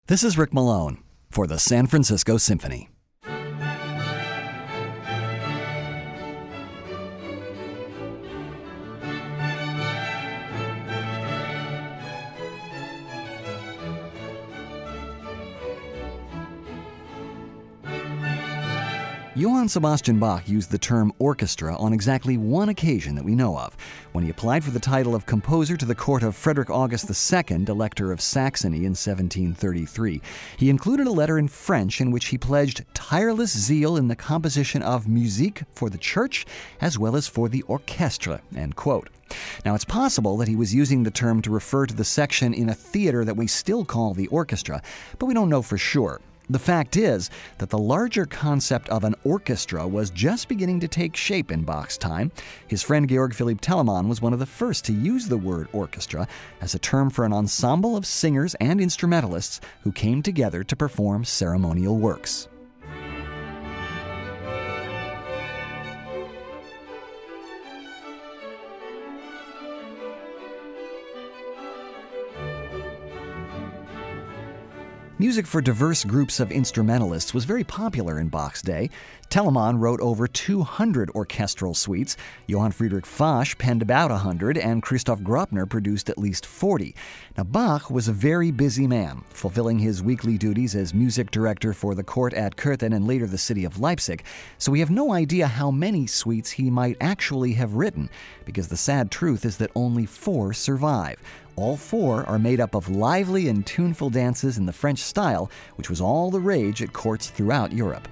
This is Rick Malone for the San Francisco Symphony. Johann Sebastian Bach used the term orchestra on exactly one occasion that we know of, when he applied for the title of composer to the court of Frederick August II, Elector of Saxony, in 1733. He included a letter in French in which he pledged tireless zeal in the composition of musique for the church as well as for the orchestre, end quote. Now, it's possible that he was using the term to refer to the section in a theater that we still call the orchestra, but we don't know for sure. The fact is that the larger concept of an orchestra was just beginning to take shape in Bach's time. His friend Georg Philipp Telemann was one of the first to use the word orchestra as a term for an ensemble of singers and instrumentalists who came together to perform ceremonial works. Music for diverse groups of instrumentalists was very popular in Bach's day. Telemann wrote over 200 orchestral suites, Johann Friedrich Fasch penned about 100, and Christoph Graupner produced at least 40. Now, Bach was a very busy man, fulfilling his weekly duties as music director for the court at Cöthen and later the city of Leipzig, so we have no idea how many suites he might actually have written, because the sad truth is that only 4 survive. All 4 are made up of lively and tuneful dances in the French style, which was all the rage at courts throughout Europe.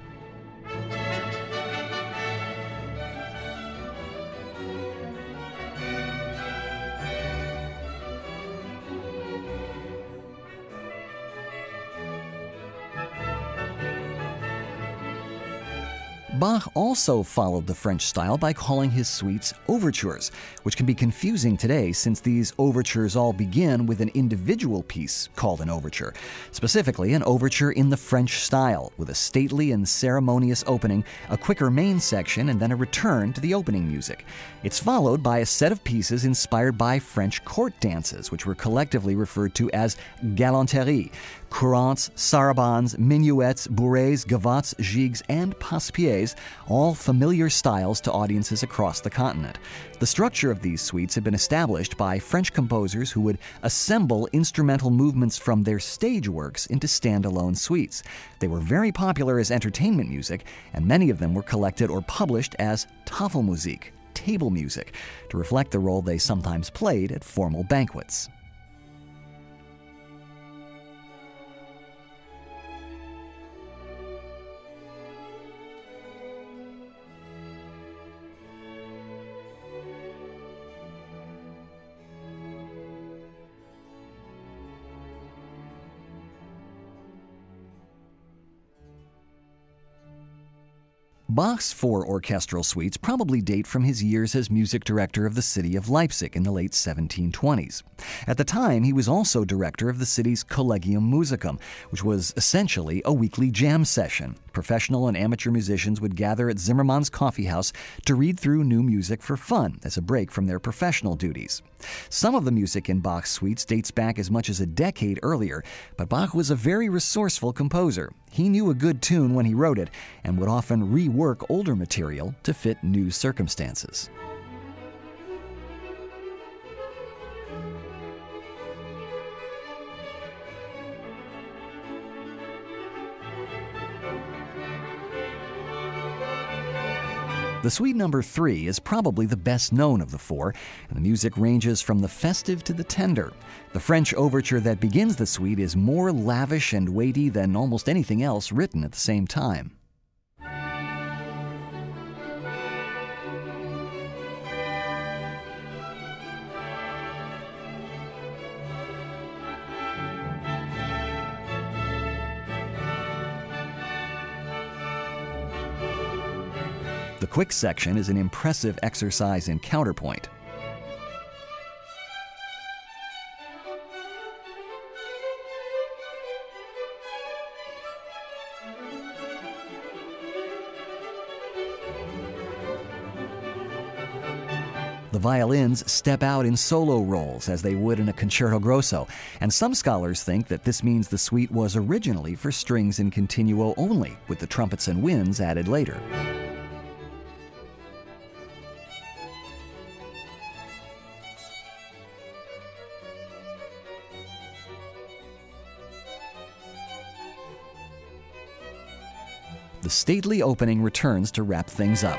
Bach also followed the French style by calling his suites overtures, which can be confusing today since these overtures all begin with an individual piece called an overture. Specifically, an overture in the French style, with a stately and ceremonious opening, a quicker main section, and then a return to the opening music. It's followed by a set of pieces inspired by French court dances, which were collectively referred to as galanterie. Courantes, sarabands, minuets, bourrées, gavottes, gigues, and passe-pieds, all familiar styles to audiences across the continent. The structure of these suites had been established by French composers who would assemble instrumental movements from their stage works into standalone suites. They were very popular as entertainment music, and many of them were collected or published as Tafelmusik, table music, to reflect the role they sometimes played at formal banquets. Bach's 4 orchestral suites probably date from his years as music director of the city of Leipzig in the late 1720s. At the time, he was also director of the city's Collegium Musicum, which was essentially a weekly jam session. Professional and amateur musicians would gather at Zimmermann's coffee house to read through new music for fun as a break from their professional duties. Some of the music in Bach's suites dates back as much as a decade earlier, but Bach was a very resourceful composer. He knew a good tune when he wrote it and would often rework older material to fit new circumstances. The suite number 3 is probably the best known of the 4, and the music ranges from the festive to the tender. The French overture that begins the suite is more lavish and weighty than almost anything else written at the same time. The quick section is an impressive exercise in counterpoint. The violins step out in solo roles as they would in a concerto grosso, and some scholars think that this means the suite was originally for strings in continuo only, with the trumpets and winds added later. The stately opening returns to wrap things up.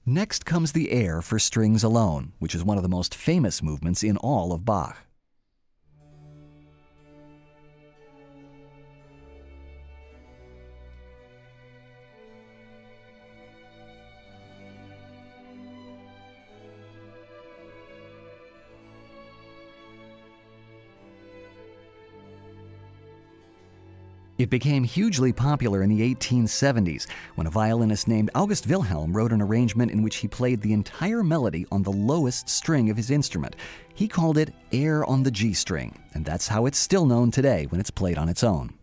Next comes the air for strings alone, which is one of the most famous movements in all of Bach. It became hugely popular in the 1870s when a violinist named August Wilhelm wrote an arrangement in which he played the entire melody on the lowest string of his instrument. He called it Air on the G string, and that's how it's still known today when it's played on its own.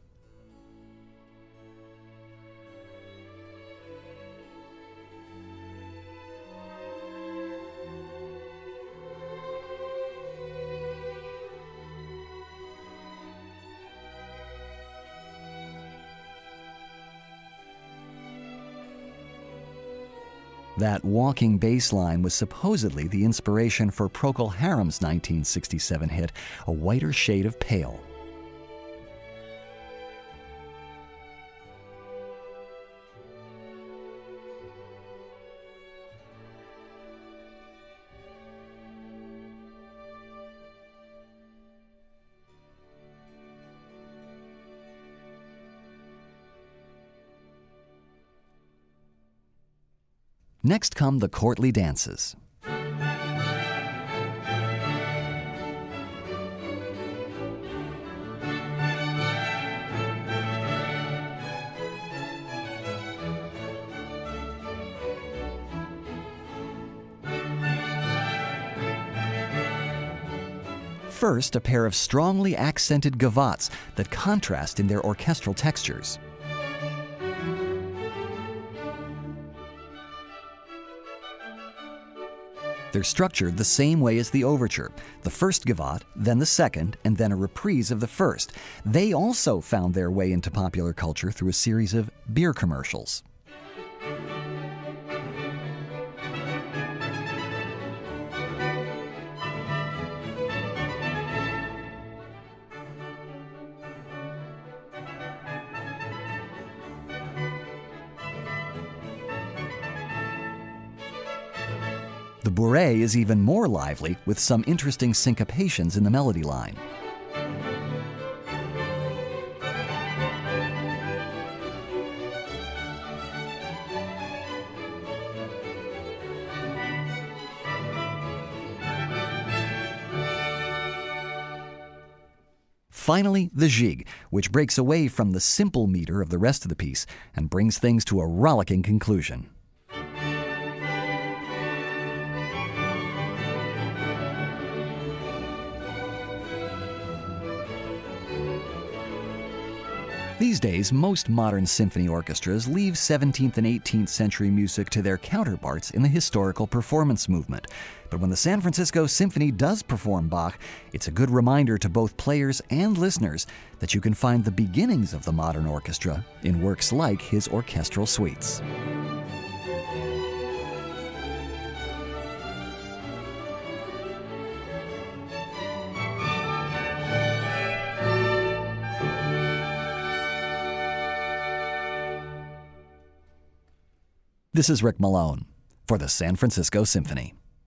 That walking bass line was supposedly the inspiration for Procol Harum's 1967 hit, A Whiter Shade of Pale. Next come the courtly dances. First, a pair of strongly accented gavottes that contrast in their orchestral textures. They're structured the same way as the overture. The first gavotte, then the second, and then a reprise of the first. They also found their way into popular culture through a series of beer commercials. The bourrée is even more lively, with some interesting syncopations in the melody line. Finally, the jig, which breaks away from the simple meter of the rest of the piece and brings things to a rollicking conclusion. These days, most modern symphony orchestras leave 17th and 18th century music to their counterparts in the historical performance movement. But when the San Francisco Symphony does perform Bach, it's a good reminder to both players and listeners that you can find the beginnings of the modern orchestra in works like his orchestral suites. This is Rick Malone for the San Francisco Symphony.